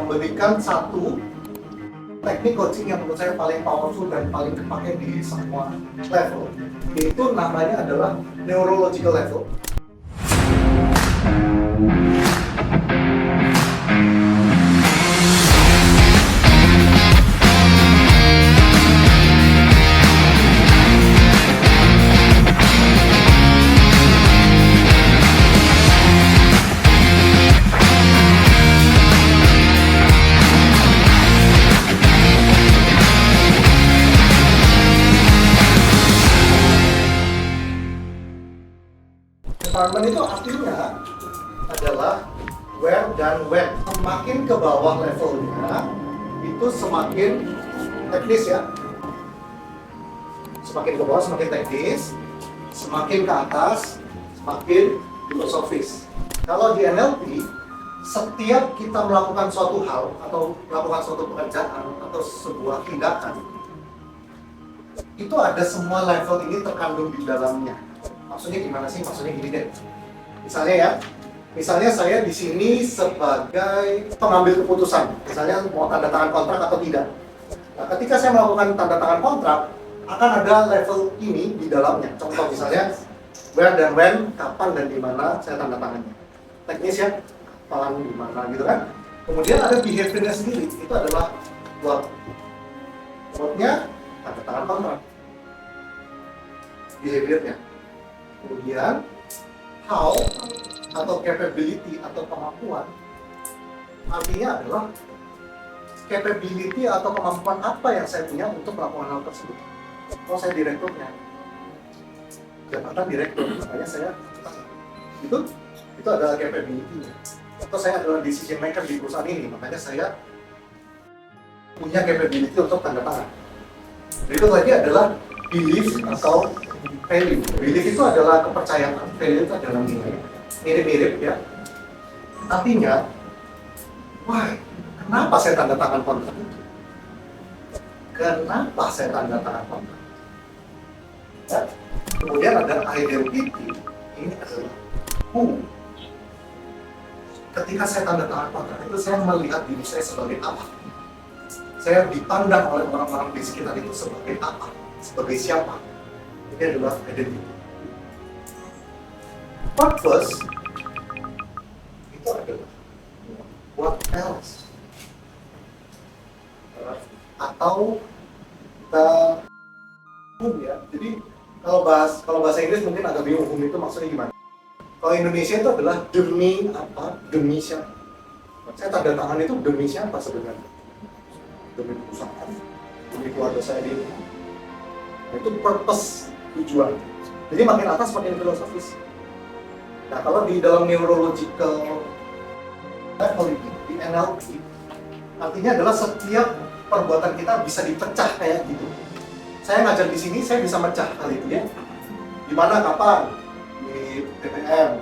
memberikan satu teknik coaching yang menurut saya paling powerful dan paling dipakai di semua level, yaitu namanya adalah neurological level. Environment itu artinya adalah where dan when. Semakin ke bawah levelnya, itu semakin teknis ya. Semakin ke bawah semakin teknis, semakin ke atas semakin filosofis. Kalau di NLP, setiap kita melakukan suatu hal atau melakukan suatu pekerjaan atau sebuah tindakan, itu ada semua level ini terkandung di dalamnya. Maksudnya gimana sih? Maksudnya gini deh. Misalnya saya di sini sebagai pengambil keputusan. Misalnya mau tanda tangan kontrak atau tidak. Nah, ketika saya melakukan tanda tangan kontrak, akan ada level ini di dalamnya. Contoh misalnya where dan when, kapan dan di mana saya tanda tangannya. Teknis ya, kapan di mana gitu kan. Kemudian ada behaviornya sendiri. Itu adalah what. What-nya tanda tangan kontrak. Behaviornya. Kemudian how atau capability atau kemampuan, artinya adalah capability atau kemampuan apa yang saya punya untuk melakukan hal tersebut. Kalau saya direkturnya, jabatan direktur, makanya saya itu adalah capability-nya. Atau saya adalah decision maker di perusahaan ini, makanya saya punya capability untuk tanda tangan. Berikut lagi adalah belief atau value. Belief itu adalah kepercayaan, value itu adalah nilai. Mirip-mirip ya. Artinya, wah, kenapa saya tanda tangan kontrak itu? Kenapa saya tanda tangan kontrak? Ya. Kemudian ada identity, ini adalah who. Ketika saya tanda tangan kontrak itu, saya melihat diri saya sebagai apa? Saya dipandang oleh orang-orang di sekitar itu sebagai apa? Sebagai siapa? Ini adalah identity. Purpose itu adalah what else? Atau kita ya. Jadi kalau bahasa Inggris mungkin agak bingung hukum itu maksudnya gimana. Kalau Indonesia itu adalah demi apa? Demi siapa? Saya tanda tangan itu demi siapa sebenarnya? Demi perusahaan, demi keluarga saya di rumah. Itu purpose, tujuan. Jadi makin atas makin filosofis. Nah, kalau di dalam neurological level di NLP, artinya adalah setiap perbuatan kita bisa dipecah kayak gitu. Saya ngajar di sini, saya bisa mecah hal itu ya. Di mana, kapan? Di TPM,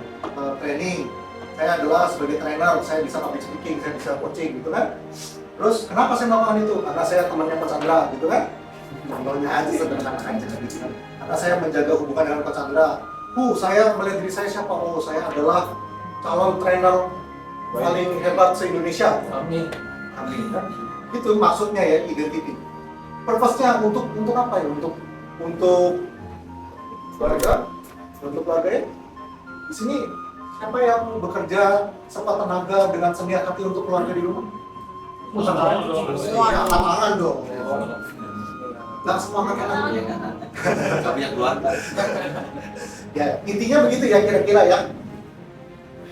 training. Saya adalah sebagai trainer, saya bisa public speaking, saya bisa coaching gitu kan. Terus kenapa saya melakukan itu? Karena saya temannya Coach Chandra gitu kan. Contohnya aja sederhana aja gitu kan. Karena saya menjaga hubungan dengan Coach Chandra. Saya melihat diri saya siapa? Saya adalah calon trainer paling hebat se-Indonesia. Amin. Amin kan? Itu maksudnya ya, identity. Purpose-nya untuk apa ya? Untuk keluarga. Untuk keluarga ya. Di sini siapa yang bekerja sekuat tenaga dengan seniat hati untuk keluarga di rumah? Semua tangan dong. Nggak semua kakak nggak punya keluarga. Ya intinya begitu ya kira-kira ya.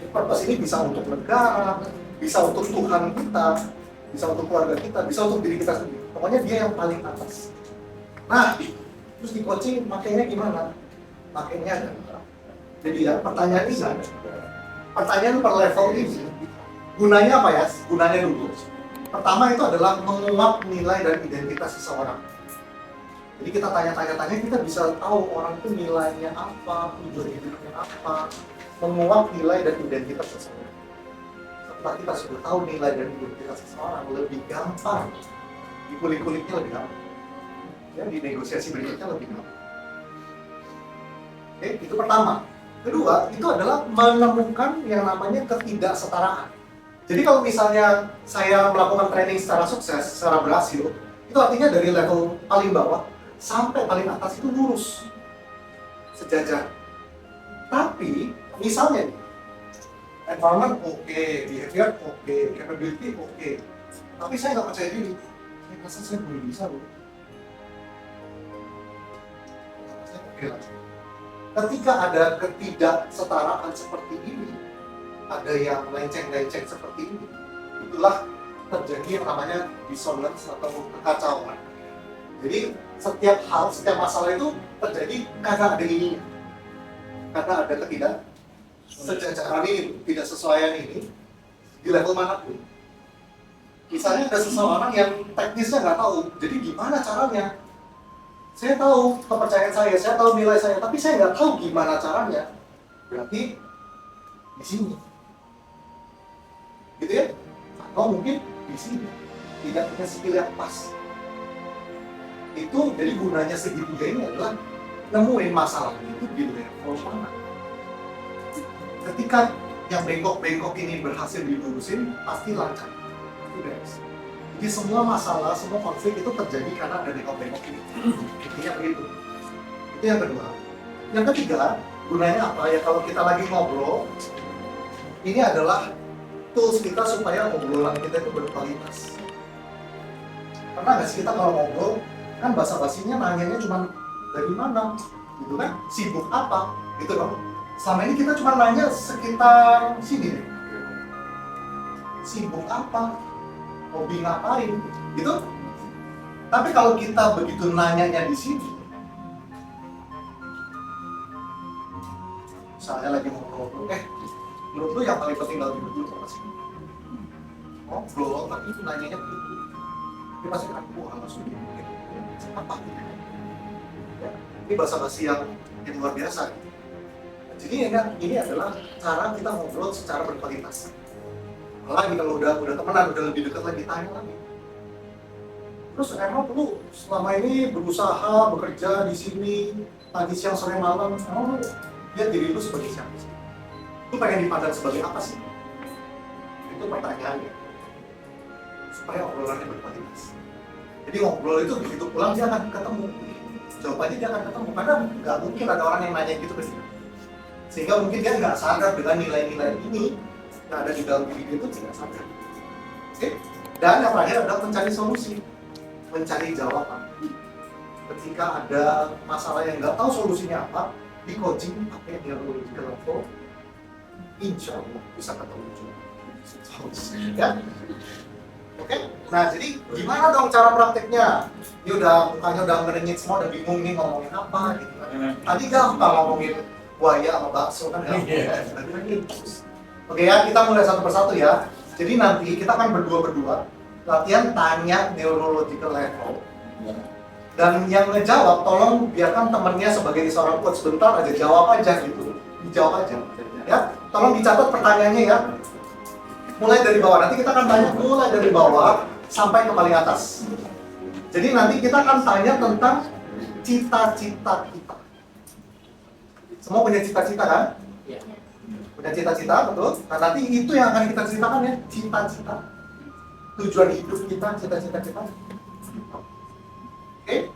Purpose ini bisa untuk negara, bisa untuk Tuhan kita, bisa untuk keluarga kita, bisa untuk diri kita sendiri. Pokoknya dia yang paling atas. Nah, terus di coaching makainya gimana? Makainya jadi ya pertanyaan per level ini gunanya apa ya? Gunanya dulu. Pertama itu adalah menguak nilai dan identitas seseorang. Jadi kita tanya-tanya, kita bisa tahu orang itu nilainya apa, tujuan hidupnya apa, menguak nilai dan identitas seseorang. Setelah kita sudah tahu nilai dan identitas seseorang, lebih gampang, di kulit-kulitnya lebih gampang. Ya, di negosiasi berikutnya lebih gampang. Oke, itu pertama. Kedua, itu adalah menemukan yang namanya ketidaksetaraan. Jadi kalau misalnya saya melakukan training secara sukses, secara berhasil, itu artinya dari level paling bawah sampai paling atas itu lurus, sejajar. Tapi misalnya nih, environment oke, behavior oke, capability oke, tapi saya nggak percaya diri. Saya rasa saya belum bisa loh. Saya oke lah. Ketika ada ketidaksetaraan seperti ini, ada yang lenceng-lenceng seperti ini, itulah terjadi yang namanya dissonance atau kekacauan. Jadi setiap hal, setiap masalah itu terjadi karena ada ini, karena ada ketidaksejajaran ini, tidak sesuaian ini di level manapun. Misalnya ada seseorang yang teknisnya nggak tahu, jadi gimana caranya? Saya tahu kepercayaan saya tahu nilai saya, tapi saya nggak tahu gimana caranya. Berarti di sini, gitu ya? Atau mungkin di sini tidak punya skill yang pas. Itu jadi gunanya segitiga ini adalah nemuin masalah itu di level mana. Ketika yang bengkok-bengkok ini berhasil dilurusin, pasti lancar, pasti beres. Jadi semua masalah, semua konflik itu terjadi karena ada bengkok-bengkok ini. Intinya begitu. Itu yang kedua. Yang ketiga, gunanya apa ya? Kalau kita lagi ngobrol, ini adalah tools kita supaya ngobrolan kita itu berkualitas. Pernah nggak sih kita kalau ngobrol, kan basa-basinya nanyanya cuma dari mana, gitu kan? Sibuk apa, gitu kan? Selama ini kita cuma nanya sekitar sini deh. Sibuk apa? Hobi ngapain? Gitu? Tapi kalau kita begitu nanyanya di sini, misalnya lagi ngobrol, menurut lu yang paling penting dalam hidup lu apa sih? Ngobrol, tapi itu nanyanya begitu. Dia pasti kan, langsung apa? Ya, ini basa-basi yang luar biasa. Jadi ini adalah cara kita ngobrol secara berkualitas. Lagi kalau udah temenan, udah lebih dekat lagi, tanya lagi. Terus emang lu selama ini berusaha bekerja di sini pagi siang sore malam, emang lu lihat diri lu sebagai siapa sih? Lu pengen dipandang sebagai apa sih? Itu pertanyaannya. Supaya obrolannya berkualitas. Jadi ngobrol itu begitu pulang dia akan ketemu. Jawabannya dia akan ketemu, karena nggak mungkin ada orang yang nanya gitu ke dia. Sehingga mungkin dia nggak sadar dengan nilai-nilai ini yang ada di dalam diri itu tidak sadar. Oke? Dan yang terakhir adalah mencari solusi, mencari jawaban. Ketika ada masalah yang nggak tahu solusinya apa, di coaching pakai neurological level, insya Allah bisa ketemu juga. Ya? Oke? Nah, jadi gimana dong cara prakteknya? Ini mukanya udah ngerenyit semua, udah bingung nih ngomongin apa gitu kan. Tadi gampang ngomongin buaya sama bakso kan gampang. Oke ya, kita mulai satu persatu ya. Jadi nanti kita akan berdua latihan tanya neurological level. Dan yang ngejawab, tolong biarkan temennya sebagai seorang coach sebentar aja, jawab aja gitu. Dijawab aja. Ya, tolong dicatat pertanyaannya ya. Mulai dari bawah, nanti kita akan tanya mulai dari bawah sampai ke paling atas. Jadi nanti kita akan tanya tentang cita-cita kita. Semua punya cita-cita kan? Iya. Punya cita-cita, betul? Nah nanti itu yang akan kita ceritakan ya, cita-cita. Tujuan hidup kita, cita-cita kita. Oke?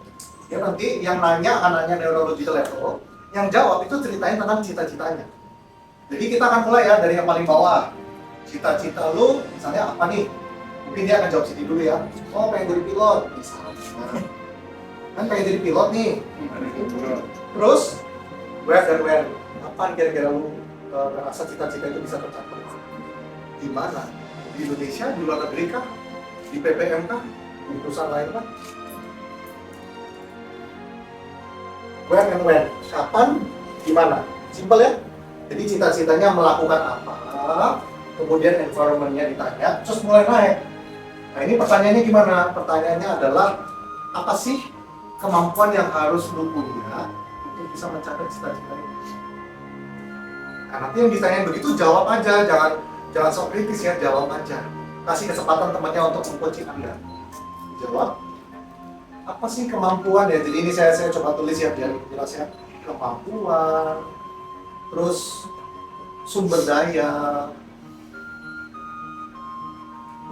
Ya nanti yang nanya akan nanya neurological level, yang jawab itu ceritain tentang cita-citanya. Jadi kita akan mulai ya dari yang paling bawah. Cita-cita lu misalnya apa nih? Mungkin dia akan jawab sini dulu ya. Oh, pengen jadi pilot. Misalnya. Kan pengen jadi pilot nih. Terus, where dan when? Kapan kira-kira lu merasa cita-cita itu bisa tercapai? Di mana? Di Indonesia, di luar negeri kah? Di PPM kah? Di perusahaan lain kah? Where and when? Kapan? Di mana? Simpel ya? Jadi cita-citanya melakukan apa? Kemudian environment-nya ditanya, terus mulai naik. Nah ini pertanyaannya gimana? Pertanyaannya adalah, apa sih kemampuan yang harus lu punya untuk bisa mencapai cita-cita ini? Nah nanti yang ditanyain begitu, jawab aja, jangan sok kritis ya, jawab aja. Kasih kesempatan temannya untuk mengcoaching Anda. Jawab, apa sih kemampuan ya? Jadi ini saya coba tulis ya, biar jelas ya. Kemampuan, terus sumber daya,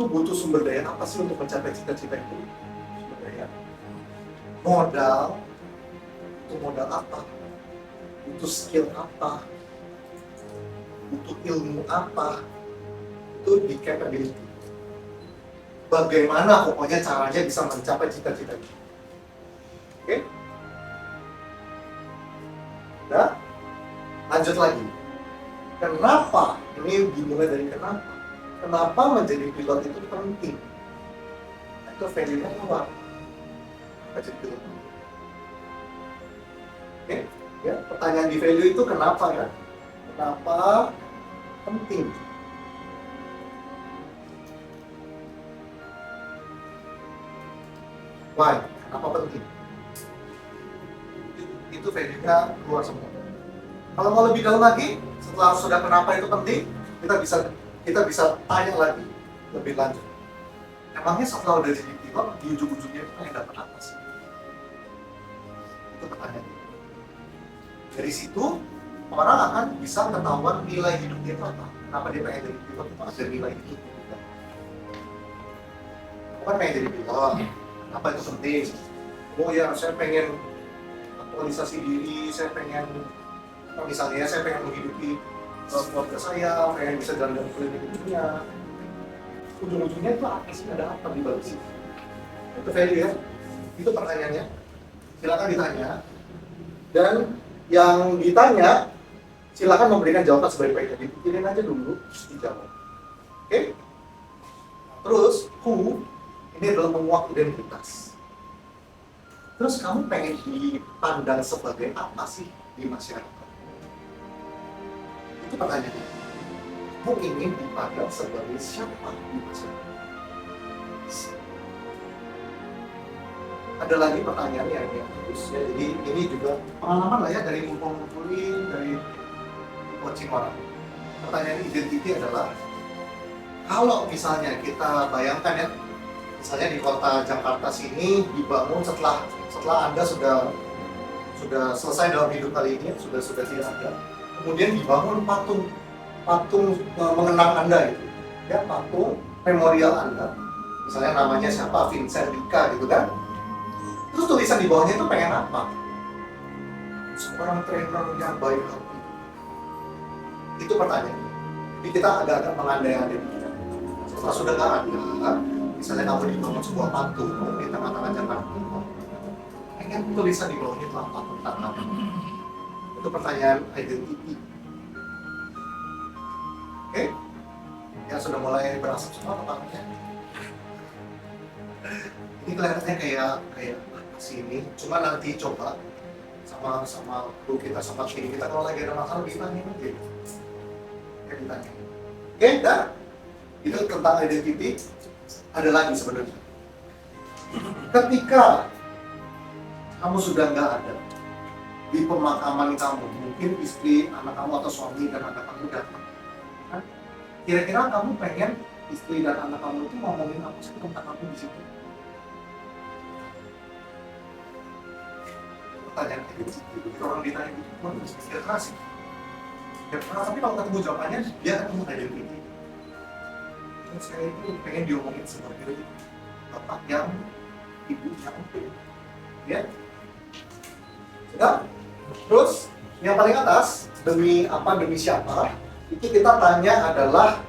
Lu butuh sumber daya apa sih untuk mencapai cita-cita itu? Sumber daya. Modal. Itu modal apa? Butuh skill apa? Butuh ilmu apa? Itu di capability. Bagaimana pokoknya caranya bisa mencapai cita-cita itu. Oke? Nah, lanjut lagi. Kenapa? Ini dimulai dari kenapa? Kenapa menjadi pilot itu penting? Nah, itu value-nya keluar. Menjadi pilot. Oke? Ya, pertanyaan di value itu kenapa ya? Kenapa penting? Why? Kenapa penting? Itu value-nya keluar semua. Kalau mau lebih dalam lagi, setelah sudah kenapa itu penting, kita bisa tanya lagi lebih lanjut. Emangnya setelah udah jadi pilot, di ujung-ujungnya itu pengen dapat apa sih? Itu pertanyaan. Dari situ, orang akan bisa ketahuan nilai hidupnya itu apa. Kenapa dia pengen jadi pilot itu ada nilai hidup. Bukan pengen jadi pilot, apa itu penting? Oh ya, saya pengen aktualisasi diri, saya pengen, misalnya saya pengen menghidupi keluarga saya, pengen bisa jalan-jalan keliling dunia. Ujung-ujungnya itu apa sih? Ada apa di balik situ? Itu value ya. Itu pertanyaannya. Silakan ditanya. Dan yang ditanya, silakan memberikan jawaban sebaik-baiknya. Dipikirin aja dulu, terus dijawab. Oke? Terus, who, ini adalah menguak identitas. Terus kamu pengen dipandang sebagai apa sih di masyarakat? Itu pertanyaannya. Kamu ingin dipandang sebagai siapa di masyarakat? Ada lagi pertanyaan yang terus ya. Jadi ini juga pengalaman lah ya dari ngumpul-ngumpulin, dari coaching orang. Pertanyaan identiti adalah, kalau misalnya kita bayangkan ya, misalnya di kota Jakarta sini dibangun setelah Anda sudah selesai dalam hidup kali ini, sudah tidak ada, kemudian dibangun patung mengenang Anda itu, ya, patung memorial Anda, misalnya namanya siapa, Vincent Dika gitu kan, terus tulisan di bawahnya itu pengen apa? Seorang trainer yang baik hati. Itu pertanyaannya. Jadi kita agak-agak mengandai-andai. Setelah sudah nggak ada, misalnya kamu dibangun sebuah patung di tengah-tengah Jakarta, pengen tulisan di bawahnya itu apa tentang kamu? Itu pertanyaan identity. Oke? Ya sudah mulai berasap semua kepalanya. Ini kelihatannya kayak apa sih ini? Cuma nanti coba sama guru kita, sama tim kita, kalau lagi ada masalah ditanya aja. Kayak ditanya. Oke, dah. Itu tentang identity. Ada lagi sebenarnya. Ketika kamu sudah nggak ada di pemakaman kamu, mungkin istri, anak kamu atau suami dan anak kamu datang. Kan? Kira-kira kamu pengen istri dan anak kamu itu ngomongin apa sih tentang kamu di situ? Pertanyaan kayak gitu. Orang ditanya gitu, cuma bisa pikir keras sih. Ya, tapi kalau ketemu jawabannya, dia ketemu identity. Saya itu pengen diomongin sebagai bapak yang, ibu yang, ya. Sudah? Terus yang paling atas, demi apa, demi siapa? Itu kita tanya adalah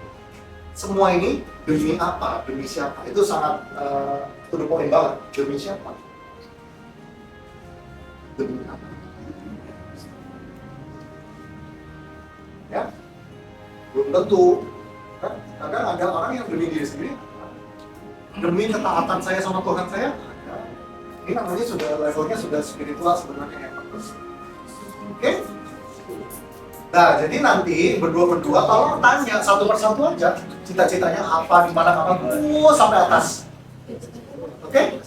semua ini demi apa, demi siapa? Itu sangat to the point banget. Demi siapa? Demi apa? Ya? Belum tentu. Kan? Kadang ada orang yang demi diri sendiri, demi ketaatan saya sama Tuhan saya. Ini namanya sudah levelnya sudah spiritual sebenarnya yang bagus. Oke? Nah, jadi nanti berdua-berdua kalau tanya satu persatu aja cita-citanya apa, di mana kamu sampai atas. Oke?